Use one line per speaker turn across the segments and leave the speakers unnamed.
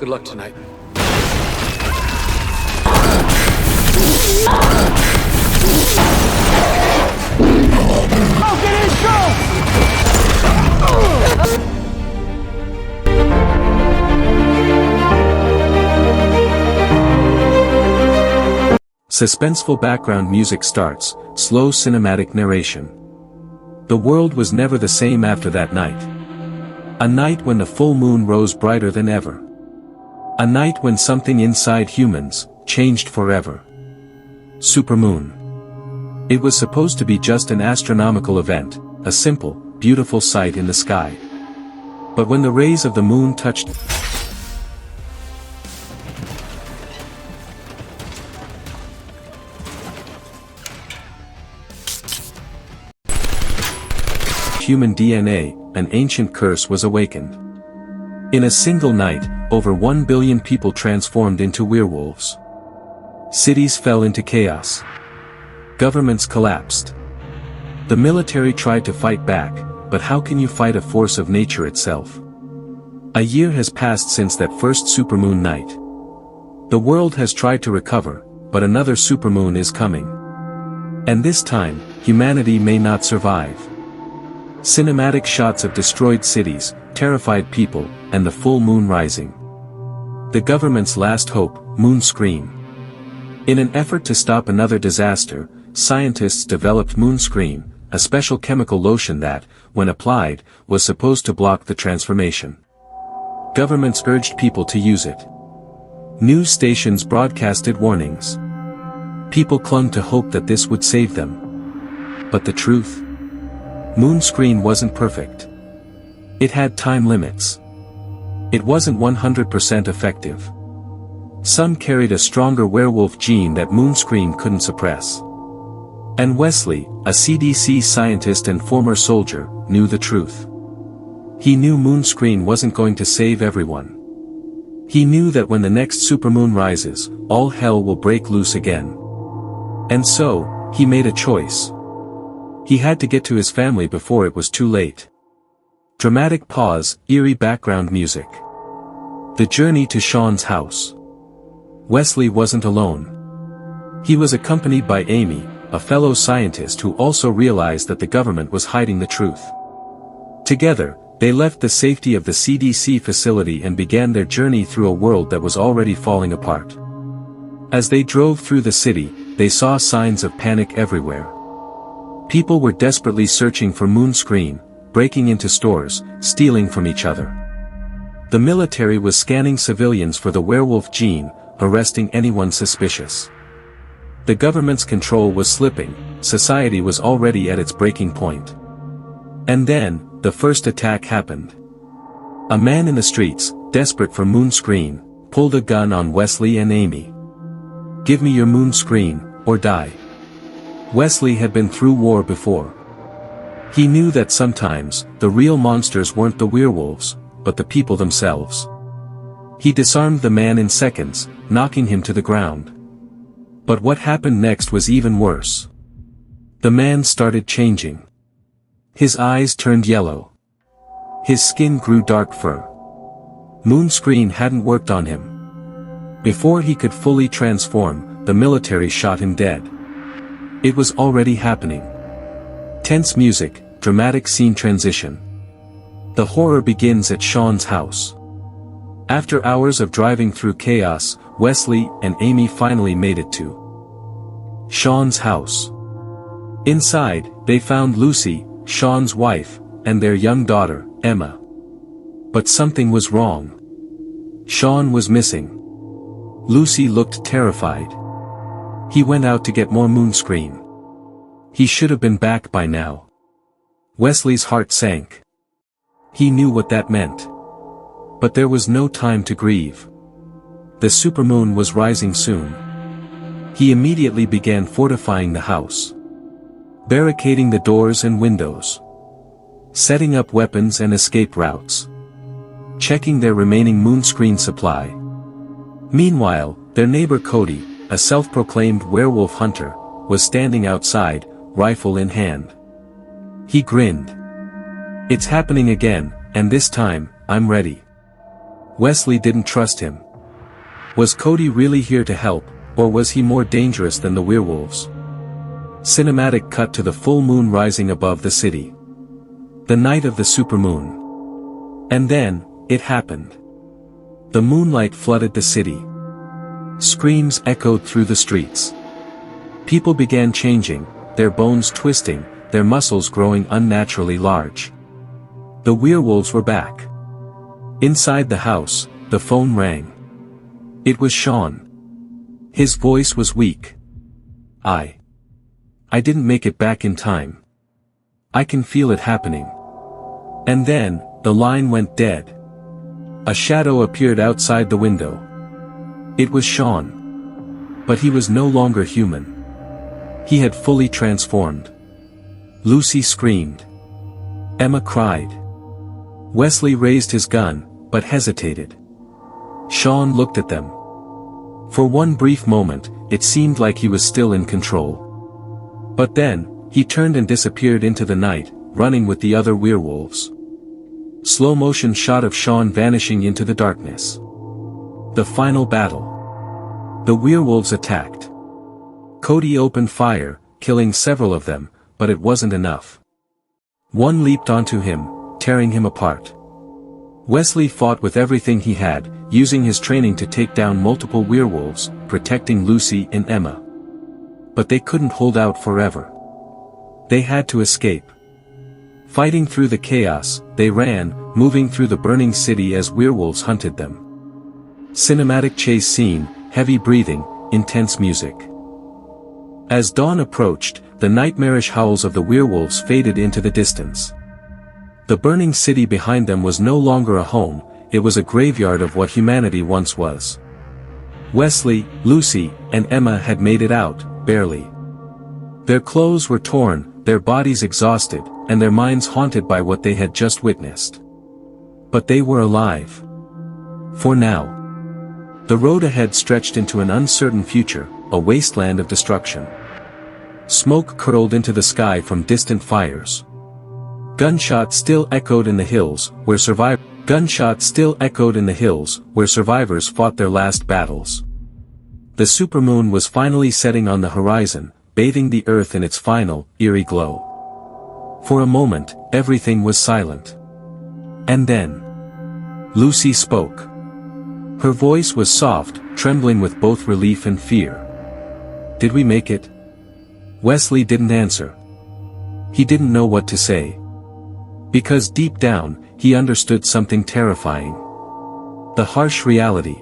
Good luck tonight.
Oh, get in, go!
Suspenseful background music starts, slow cinematic narration. The world was never the same after that night. A night when the full moon rose brighter than ever. A night when something inside humans changed forever. Supermoon. It was supposed to be just an astronomical event, a simple, beautiful sight in the sky. But when the rays of the moon touched human DNA, an ancient curse was awakened. In a single night, over 1 billion people transformed into werewolves. Cities fell into chaos. Governments collapsed. The military tried to fight back, but how can you fight a force of nature itself? A year has passed since that first supermoon night. The world has tried to recover, but another supermoon is coming. And this time, humanity may not survive. Cinematic shots of destroyed cities, terrified people, and the full moon rising. The government's last hope, moon screen. In an effort to stop another disaster, scientists developed moon screen, a special chemical lotion that, when applied, was supposed to block the transformation. Governments urged people to use it. News stations broadcasted warnings. People clung to hope that this would save them. But the truth? Moon screen wasn't perfect. It had time limits. It wasn't 100% effective. Some carried a stronger werewolf gene that moon screen couldn't suppress. And Wesley, a CDC scientist and former soldier, knew the truth. He knew moon screen wasn't going to save everyone. He knew that when the next supermoon rises, all hell will break loose again. And so, he made a choice. He had to get to his family before it was too late. Dramatic pause, eerie background music. The journey to Sean's house. Wesley wasn't alone. He was accompanied by Amy, a fellow scientist who also realized that the government was hiding the truth. Together, they left the safety of the CDC facility and began their journey through a world that was already falling apart. As they drove through the city, they saw signs of panic everywhere. People were desperately searching for moon screen, breaking into stores, stealing from each other. The military was scanning civilians for the werewolf gene, arresting anyone suspicious. The government's control was slipping, society was already at its breaking point. And then, the first attack happened. A man in the streets, desperate for moon screen, pulled a gun on Wesley and Amy. "Give me your moon screen, or die." Wesley had been through war before. He knew that sometimes, the real monsters weren't the werewolves, but the people themselves. He disarmed the man in seconds, knocking him to the ground. But what happened next was even worse. The man started changing. His eyes turned yellow. His skin grew dark fur. Moon screen hadn't worked on him. Before he could fully transform, the military shot him dead. It was already happening. Tense music, dramatic scene transition. The horror begins at Sean's house. After hours of driving through chaos, Wesley and Amy finally made it to Sean's house. Inside, they found Lucy, Sean's wife, and their young daughter, Emma. But something was wrong. Sean was missing. Lucy looked terrified. He went out to get more moon screen. He should have been back by now. Wesley's heart sank. He knew what that meant. But there was no time to grieve. The supermoon was rising soon. He immediately began fortifying the house. Barricading the doors and windows. Setting up weapons and escape routes. Checking their remaining moon screen supply. Meanwhile, their neighbor Cody, a self-proclaimed werewolf hunter, was standing outside, rifle in hand. He grinned. "It's happening again, and this time, I'm ready." Wesley didn't trust him. Was Cody really here to help, or was he more dangerous than the werewolves? Cinematic cut to the full moon rising above the city. The night of the supermoon. And then, it happened. The moonlight flooded the city. Screams echoed through the streets. People began changing, their bones twisting, their muscles growing unnaturally large. The werewolves were back. Inside the house, the phone rang. It was Sean. His voice was weak. I didn't make it back in time. I can feel it happening. And then, the line went dead. A shadow appeared outside the window. It was Sean. But he was no longer human. He had fully transformed. Lucy screamed. Emma cried. Wesley raised his gun, but hesitated. Sean looked at them. For one brief moment, it seemed like he was still in control. But then, he turned and disappeared into the night, running with the other werewolves. Slow motion shot of Sean vanishing into the darkness. The final battle. The werewolves attacked. Cody opened fire, killing several of them, but it wasn't enough. One leaped onto him, tearing him apart. Wesley fought with everything he had, using his training to take down multiple werewolves, protecting Lucy and Emma. But they couldn't hold out forever. They had to escape. Fighting through the chaos, they ran, moving through the burning city as werewolves hunted them. Cinematic chase scene, heavy breathing, intense music. As dawn approached, the nightmarish howls of the werewolves faded into the distance. The burning city behind them was no longer a home, it was a graveyard of what humanity once was. Wesley, Lucy, and Emma had made it out, barely. Their clothes were torn, their bodies exhausted, and their minds haunted by what they had just witnessed. But they were alive. For now. The road ahead stretched into an uncertain future, a wasteland of destruction. Smoke curled into the sky from distant fires. Gunshots still echoed in the hills, where survivors fought their last battles. The supermoon was finally setting on the horizon, bathing the earth in its final, eerie glow. For a moment, everything was silent. And then, Lucy spoke. Her voice was soft, trembling with both relief and fear. Did we make it? Wesley didn't answer. He didn't know what to say. Because deep down, he understood something terrifying. The harsh reality.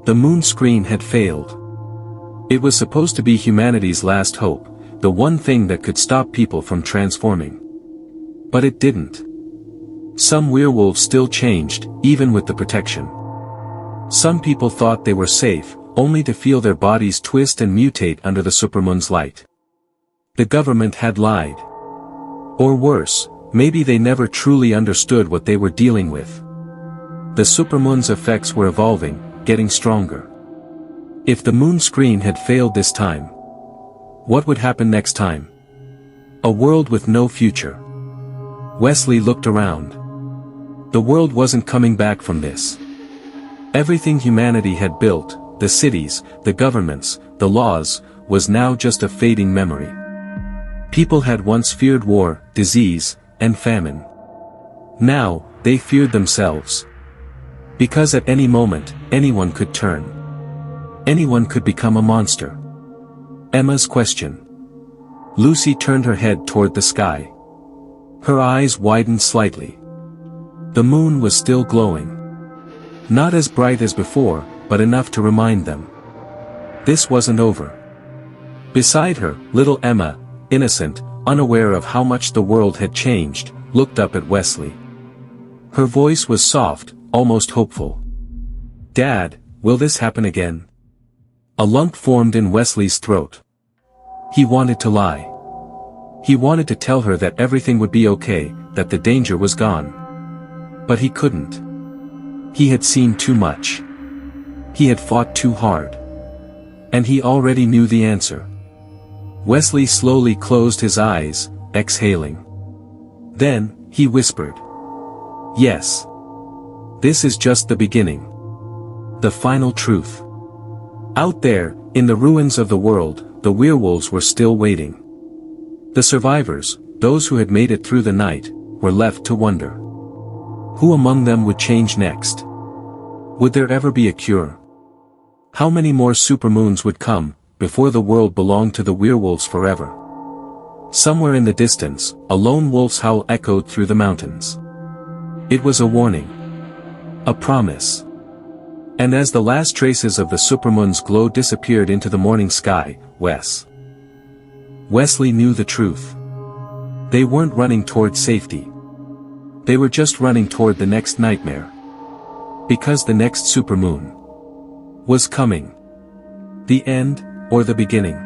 The moon screen had failed. It was supposed to be humanity's last hope, the one thing that could stop people from transforming. But it didn't. Some werewolves still changed, even with the protection. Some people thought they were safe, only to feel their bodies twist and mutate under the supermoon's light. The government had lied. Or worse, maybe they never truly understood what they were dealing with. The supermoon's effects were evolving, getting stronger. If the moon screen had failed this time, what would happen next time? A world with no future. Wesley looked around. The world wasn't coming back from this. Everything humanity had built, the cities, the governments, the laws, was now just a fading memory. People had once feared war, disease, and famine. Now, they feared themselves. Because at any moment, anyone could turn. Anyone could become a monster. Emma's question. Lucy turned her head toward the sky. Her eyes widened slightly. The moon was still glowing. Not as bright as before, but enough to remind them. This wasn't over. Beside her, little Emma, innocent, unaware of how much the world had changed, looked up at Wesley. Her voice was soft, almost hopeful. Dad, will this happen again? A lump formed in Wesley's throat. He wanted to lie. He wanted to tell her that everything would be okay, that the danger was gone. But he couldn't. He had seen too much. He had fought too hard. And he already knew the answer. Wesley slowly closed his eyes, exhaling. Then, he whispered. Yes. This is just the beginning. The final truth. Out there, in the ruins of the world, the werewolves were still waiting. The survivors, those who had made it through the night, were left to wonder. Who among them would change next? Would there ever be a cure? How many more supermoons would come, before the world belonged to the werewolves forever? Somewhere in the distance, a lone wolf's howl echoed through the mountains. It was a warning. A promise. And as the last traces of the supermoon's glow disappeared into the morning sky, Wesley knew the truth. They weren't running toward safety. They were just running toward the next nightmare. Because the next supermoon was coming. The end, or the beginning?